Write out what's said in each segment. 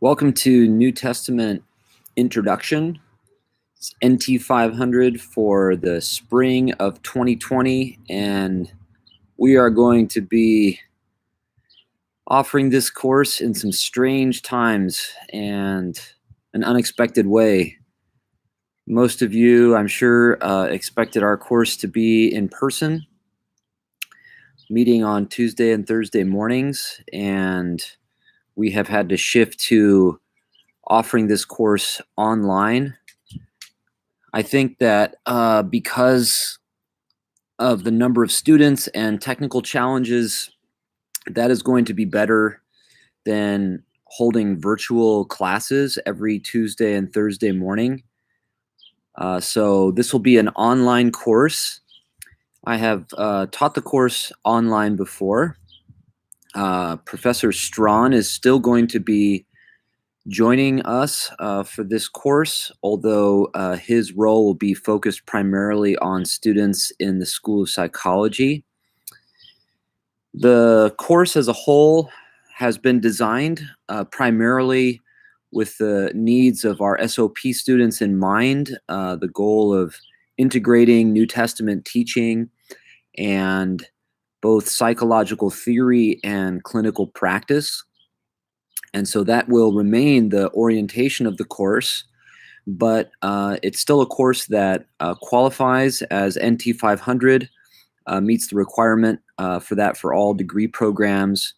Welcome to New Testament Introduction. It's NT500 for the spring of 2020, and we are going to be offering this course in some strange times and an unexpected way. Most of you, I'm sure, expected our course to be in person, meeting on Tuesday and Thursday mornings, and we have had to shift to offering this course online. I think that because of the number of students and technical challenges, that is going to be better than holding virtual classes every Tuesday and Thursday morning. So this will be an online course. I have taught the course online before. Professor Strawn is still going to be joining us for this course, although his role will be focused primarily on students in the School of Psychology. The course as a whole has been designed primarily with the needs of our SOP students in mind, the goal of integrating New Testament teaching and both psychological theory and clinical practice. And so that will remain the orientation of the course, but it's still a course that qualifies as NT500, meets the requirement for that for all degree programs.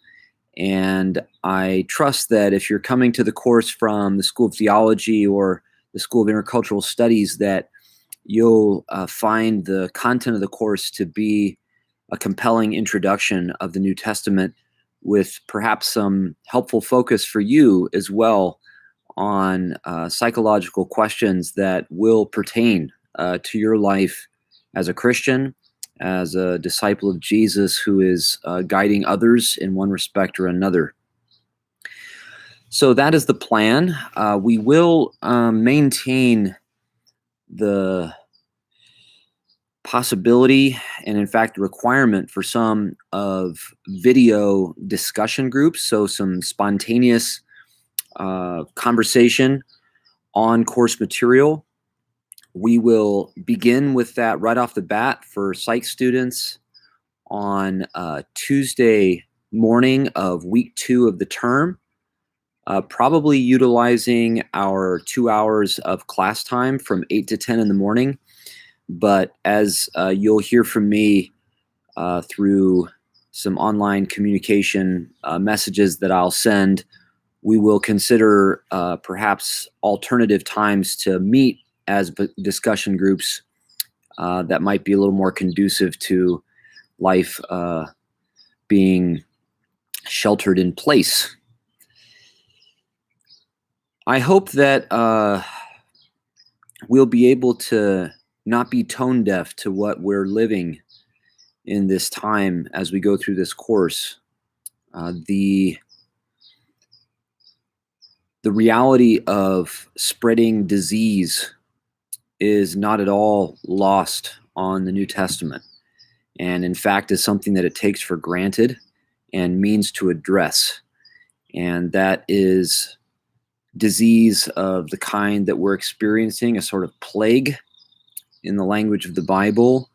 And I trust that if you're coming to the course from the School of Theology or the School of Intercultural Studies, that you'll find the content of the course to be a compelling introduction of the New Testament, with perhaps some helpful focus for you as well on psychological questions that will pertain to your life as a Christian, as a disciple of Jesus who is guiding others in one respect or another. So that is the plan. We will maintain the possibility and in fact the requirement for some of video discussion groups, so some spontaneous conversation on course material. We will begin with that right off the bat for psych students on Tuesday morning of week 2 of the term, probably utilizing our 2 hours of class time from 8 to 10 in the morning. But as you'll hear from me through some online communication messages that I'll send, we will consider perhaps alternative times to meet as discussion groups that might be a little more conducive to life being sheltered in place. I hope that we'll be able to not be tone deaf to what we're living in this time as we go through this course. The reality of spreading disease is not at all lost on the New Testament, and in fact is something that it takes for granted and means to address. And that is disease of the kind that we're experiencing, a sort of plague in the language of the Bible.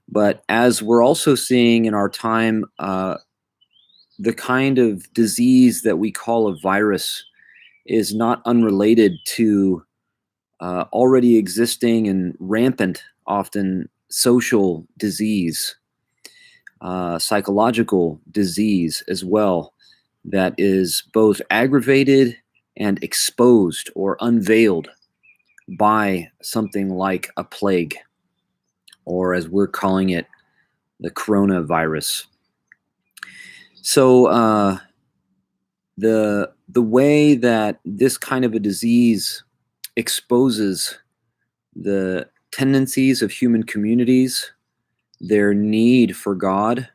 But as we're also seeing in our time, the kind of disease that we call a virus is not unrelated to already existing and rampant, often social disease, psychological disease as well, that is both aggravated and exposed or unveiled by something like a plague, or as we're calling it, the coronavirus. So the way that this kind of a disease exposes the tendencies of human communities, their need for God,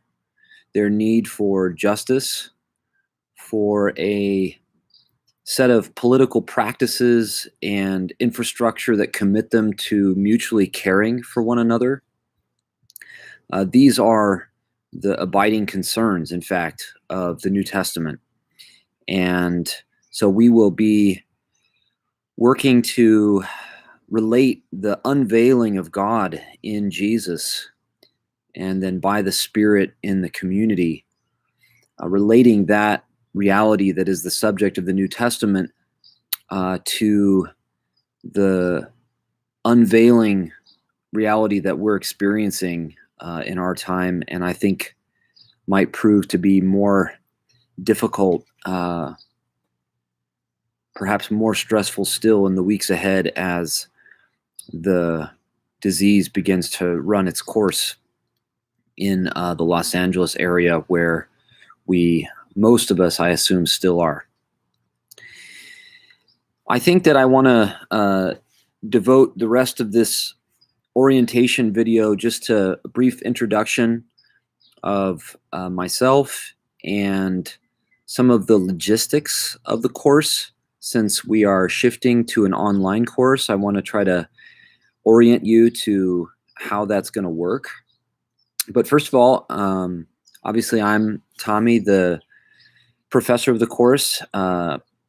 their need for justice, for a set of political practices and infrastructure that commit them to mutually caring for one another. These are the abiding concerns, in fact, of the New Testament. And So we will be working to relate the unveiling of God in Jesus, and then by the Spirit in the community, relating that reality that is the subject of the New Testament to the unveiling reality that we're experiencing in our time, and I think might prove to be more difficult, perhaps more stressful still in the weeks ahead as the disease begins to run its course in the Los Angeles area, where most of us, I assume, still are. I think that I want to devote the rest of this orientation video just to a brief introduction of myself and some of the logistics of the course. Since we are shifting to an online course, I want to try to orient you to how that's going to work. But first of all, obviously I'm Tommy, the professor of the course.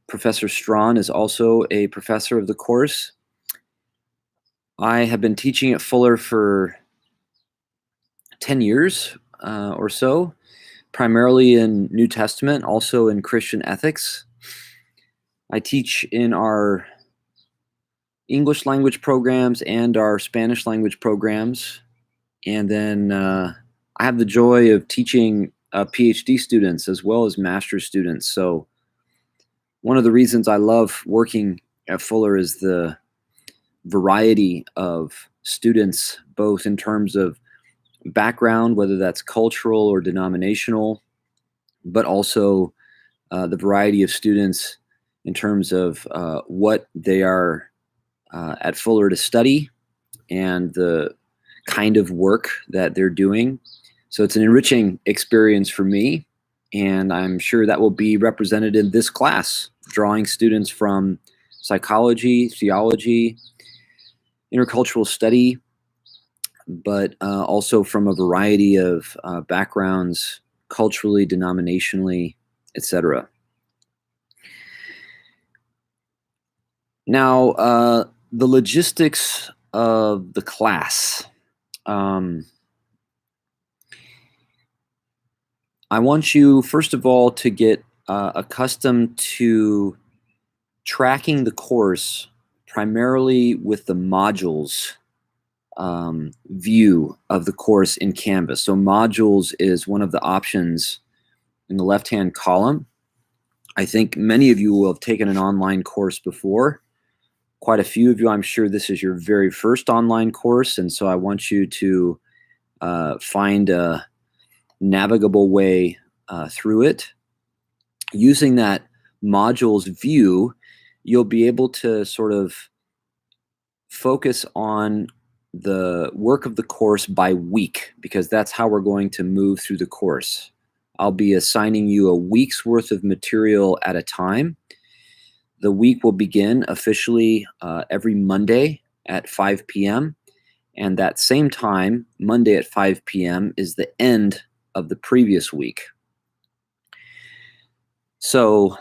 Professor Strawn is also a professor of the course. I have been teaching at Fuller for 10 years or so, primarily in New Testament, also in Christian ethics. I teach in our English language programs and our Spanish language programs. And then I have the joy of teaching PhD students as well as master's students. So one of the reasons I love working at Fuller is the variety of students, both in terms of background, whether that's cultural or denominational, but also the variety of students in terms of what they are at Fuller to study and the kind of work that they're doing. So it's an enriching experience for me, and I'm sure that will be represented in this class, drawing students from psychology, theology, intercultural study, but also from a variety of backgrounds, culturally, denominationally, etc. Now, the logistics of the class. I want you, first of all, to get accustomed to tracking the course primarily with the modules view of the course in Canvas. So modules is one of the options in the left-hand column. I think many of you will have taken an online course before. Quite a few of you, I'm sure this is your very first online course, and so I want you to find a navigable way through it. Using that modules view, you'll be able to sort of focus on the work of the course by week, because that's how we're going to move through the course. I'll be assigning you a week's worth of material at a time. The week will begin officially every Monday at 5 p.m. And that same time, Monday at 5 p.m., is the end of the previous week. So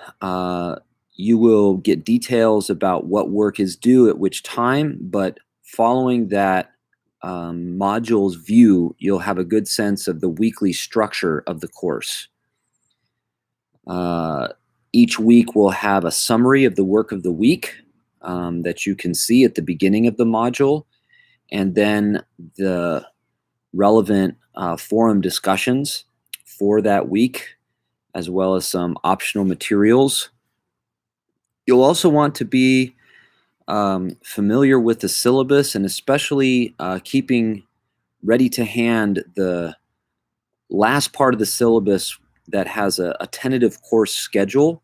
you will get details about what work is due at which time, but following that modules view, you'll have a good sense of the weekly structure of the course. Each week will have a summary of the work of the week that you can see at the beginning of the module, and then the relevant forum discussions for that week, as well as some optional materials. You'll also want to be familiar with the syllabus, and especially keeping ready to hand the last part of the syllabus that has a tentative course schedule,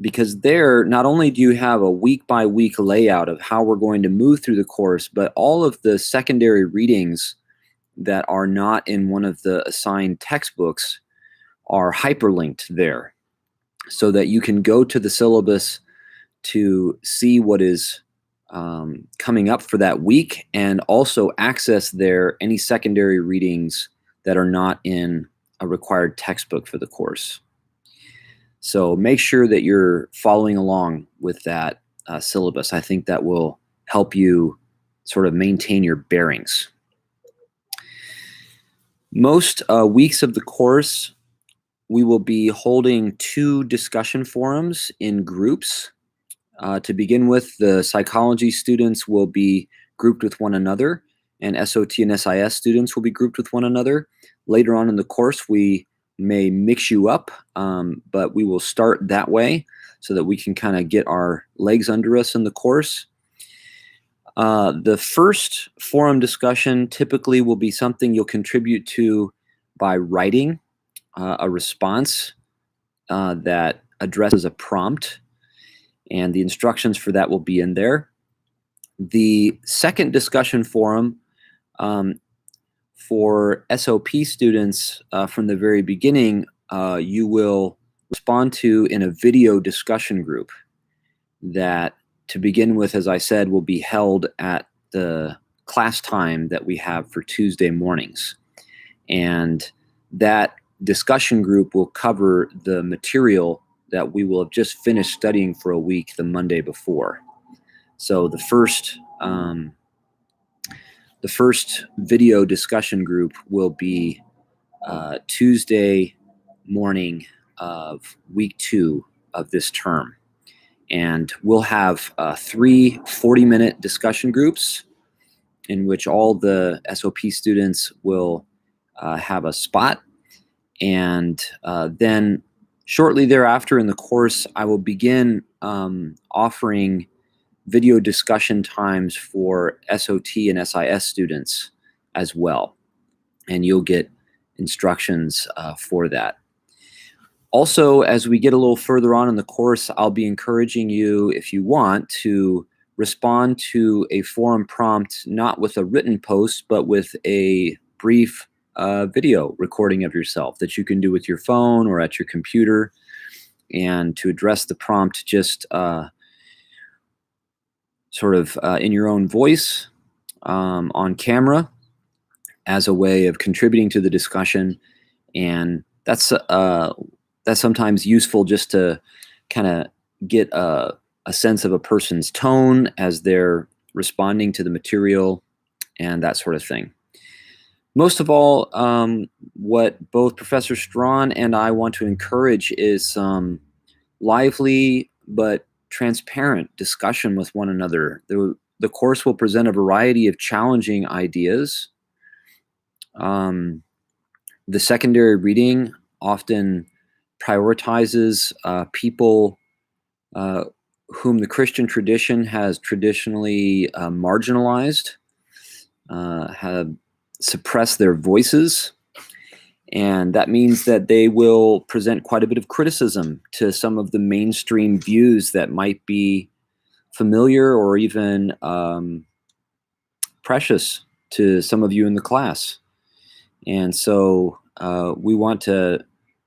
because there, not only do you have a week-by-week layout of how we're going to move through the course, but all of the secondary readings that are not in one of the assigned textbooks are hyperlinked there, so that you can go to the syllabus to see what is coming up for that week, and also access there any secondary readings that are not in a required textbook for the course. So make sure that you're following along with that syllabus. I think that will help you sort of maintain your bearings. Most weeks of the course, we will be holding 2 discussion forums in groups. To begin with, the psychology students will be grouped with one another, and SOT and SIS students will be grouped with one another. Later on in the course, we may mix you up, but we will start that way so that we can kind of get our legs under us in the course. The first forum discussion typically will be something you'll contribute to by writing a response that addresses a prompt, and the instructions for that will be in there. The second discussion forum for SOP students from the very beginning, you will respond to in a video discussion group that, to begin with, as I said, will be held at the class time that we have for Tuesday mornings. And that discussion group will cover the material that we will have just finished studying for a week the Monday before. So the first video discussion group will be Tuesday morning of week 2 of this term. And we'll have 3 40-minute discussion groups in which all the SOP students will have a spot. And then shortly thereafter in the course, I will begin offering video discussion times for SOT and SIS students as well. And you'll get instructions for that. Also, as we get a little further on in the course, I'll be encouraging you, if you want, to respond to a forum prompt, not with a written post, but with a brief video recording of yourself that you can do with your phone or at your computer, and to address the prompt just sort of in your own voice on camera as a way of contributing to the discussion. And that's sometimes useful just to kind of get a sense of a person's tone as they're responding to the material and that sort of thing. Most of all, what both Professor Strawn and I want to encourage is some lively but transparent discussion with one another. The course will present a variety of challenging ideas. The secondary reading often prioritizes people whom the Christian tradition has traditionally marginalized, have suppressed their voices. And that means that they will present quite a bit of criticism to some of the mainstream views that might be familiar or even precious to some of you in the class. And so we want to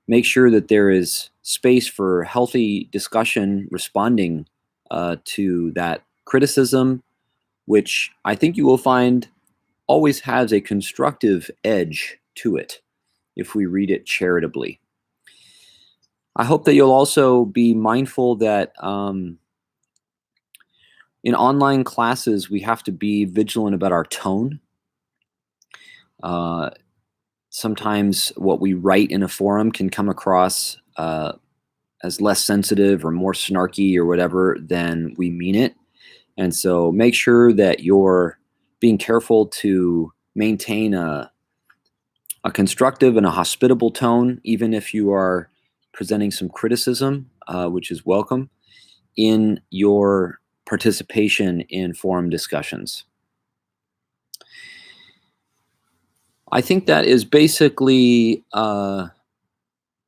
make sure that there is space for healthy discussion responding to that criticism, which I think you will find always has a constructive edge to it if we read it charitably. I hope that you'll also be mindful that in online classes, we have to be vigilant about our tone. Sometimes what we write in a forum can come across as less sensitive or more snarky or whatever than we mean it. And so make sure that you're being careful to maintain a constructive and a hospitable tone, even if you are presenting some criticism, which is welcome, in your participation in forum discussions. I think that is basically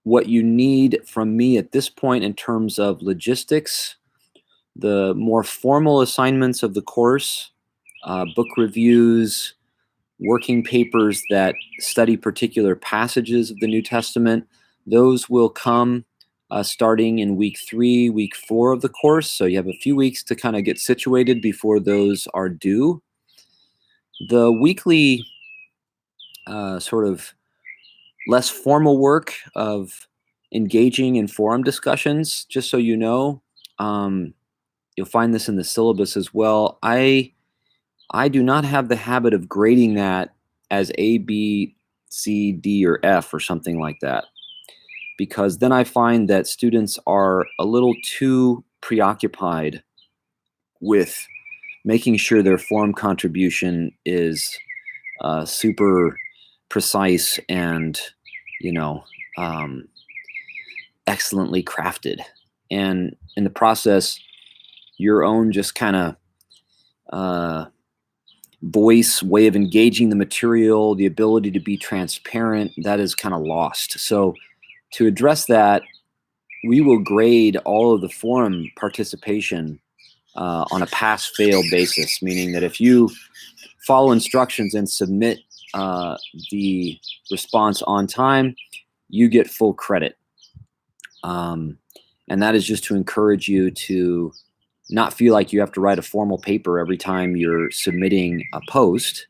what you need from me at this point in terms of logistics. The more formal assignments of the course, book reviews, working papers that study particular passages of the New Testament, those will come starting in week 3, week 4 of the course. So you have a few weeks to kind of get situated before those are due. The weekly sort of less formal work of engaging in forum discussions. Just so you know, you'll find this in the syllabus as well. I do not have the habit of grading that as A, B, C, D, or F or something like that, because then I find that students are a little too preoccupied with making sure their forum contribution is super precise and, you know, um, excellently crafted. And in the process, your own just kind of voice, way of engaging the material, the ability to be transparent, that is kind of lost. So to address that, we will grade all of the forum participation on a pass-fail basis, meaning that if you follow instructions and submit the response on time, you get full credit. And that is just to encourage you to not feel like you have to write a formal paper every time you're submitting a post,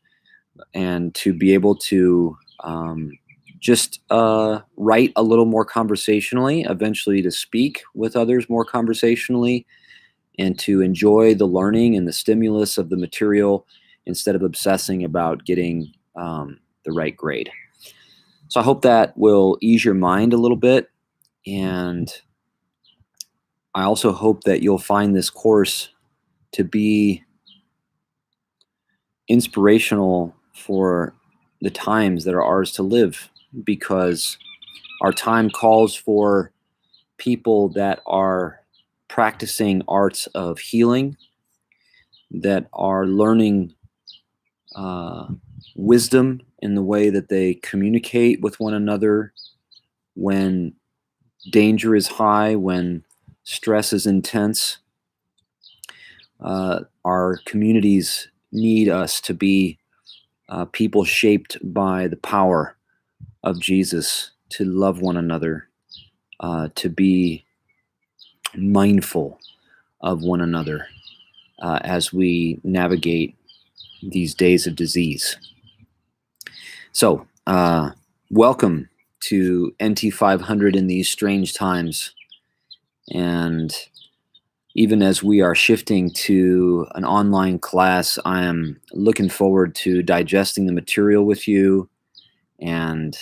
and to be able to just write a little more conversationally, eventually to speak with others more conversationally, and to enjoy the learning and the stimulus of the material instead of obsessing about getting the right grade. So I hope that will ease your mind a little bit. And I also hope that you'll find this course to be inspirational for the times that are ours to live, because our time calls for people that are practicing arts of healing, that are learning wisdom in the way that they communicate with one another when danger is high, when stress is intense. Our communities need us to be people shaped by the power of Jesus, to love one another, to be mindful of one another as we navigate these days of disease. So, welcome to NT500 in these strange times. And even as we are shifting to an online class, I am looking forward to digesting the material with you and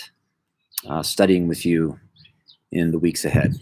studying with you in the weeks ahead.